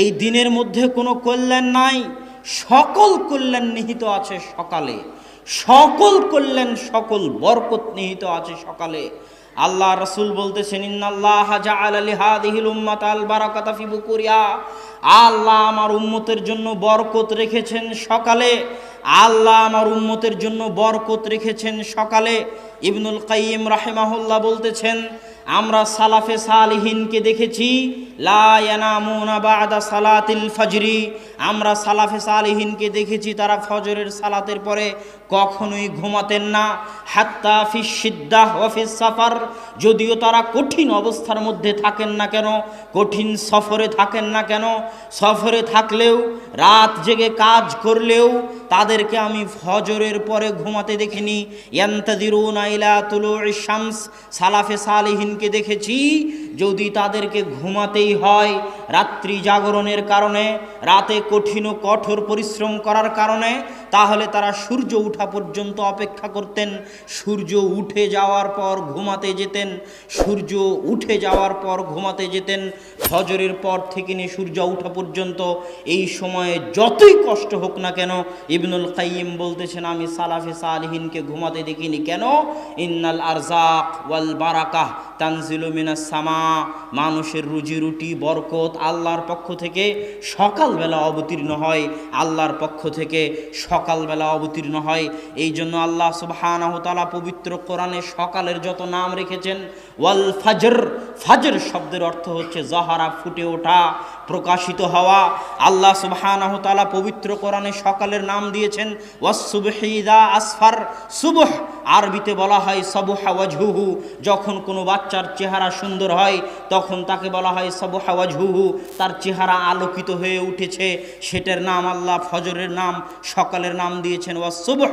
এই দিনের মধ্যে কোনো কল্যাণ নাই, সকল কল্যাণ নিহিত আছে সকালে, সকল কল্যাণ সকল বরকত নিহিত আছে সকালে। আল্লাহ রাসূল বলতেছেন, ইন্নাল্লাহা জাআলা লিহাদিহিল উম্মাতাল বারাকাতা ফি বুকুরিহা, আল্লাহ আমার উম্মতের জন্য বরকত রেখেছেন সকালে, আল্লাহ আমার উম্মতের জন্য বরকত রেখেছেন সকালে। ইবনুল কাইয়িম রাহিমাহুল্লাহ বলতেছেন, আমরা সালাফে সালিহিনকে দেখেছি লা ইয়ানামুনা বা'দা সালাতিল ফজরি, আমরা সালাফে সালিহিনকে দেখেছি তারা ফজরের সালাতের পরে কখনোই ঘুমাতেন না। হাত্তা ফিস সিদ্দাহ ওয়া ফিস সাফার, যদিও তারা কঠিন অবস্থার মধ্যে থাকেন না কেন, কঠিন সফরে থাকেন না কেন, সফরে থাকলেও রাত জেগে কাজ করলেও তাদেরকে আমি ফজরের পরে ঘুমাতে দেখিনি। ইয়ান্তাযিরুনা ইলা তুলুইশ শামস, সালাফে সালিহিনকে দেখেছি যদি তাদেরকে ঘুমাতেই হয় রাত্রি জাগরণের কারণে, রাতে কঠিন ও কঠোর পরিশ্রম করার কারণে, তাহলে তারা সূর্য ওঠা পর্যন্ত অপেক্ষা করতেন, সূর্য উঠে যাওয়ার পর ঘুমাতে যেতেন, সূর্য উঠে যাওয়ার পর ঘুমাতে যেতেন। ফজরের পর থেকে নিয়ে সূর্য ওঠা পর্যন্ত এই সময়ে যতই কষ্ট হোক না কেন, ইবনুল কাইয়িম বলতেছেন আমি সালাফে সালিহিনকে ঘুমাতে দেখিনি। কেন? ইন্নাল আরজাক ওয়াল বারাকাহ তানজিলু মিনাস সামা, মানুষের রুজি রুটি বরকত আল্লাহর পক্ষ থেকে সকালবেলা অবতীর্ণ হয়, আল্লাহর পক্ষ থেকে সকালবেলা অবতীর্ণ হয়। এই জন্য আল্লাহ সুবহানাহু ওয়া তাআলা পবিত্র কোরআনে সকালের যত নাম রেখেছেন, ওয়াল ফাজর, ফাজর শব্দের অর্থ হচ্ছে যাহারা, ফুটে ওঠা, প্রকাশিত হওয়া। আল্লাহ সুবহানাহু ওয়া তাআলা পবিত্র কোরআনে সকালের নাম দিয়েছেন ওয়াস সুবহি ইযা আসফার, সুবহ আরবিতে বলা হয় সাবহা ওয়াজহুহু, যখন কোনো বাচ্চার চেহারা সুন্দর হয় তখন তাকে বলা হয় সাবহা ওয়াজহুহু, তার চেহারা আলোকিত হয়ে উঠেছে, সেটার নাম আল্লাহ ফজরের নাম, সকালের নাম দিয়েছেন ওয়াস সুবহ।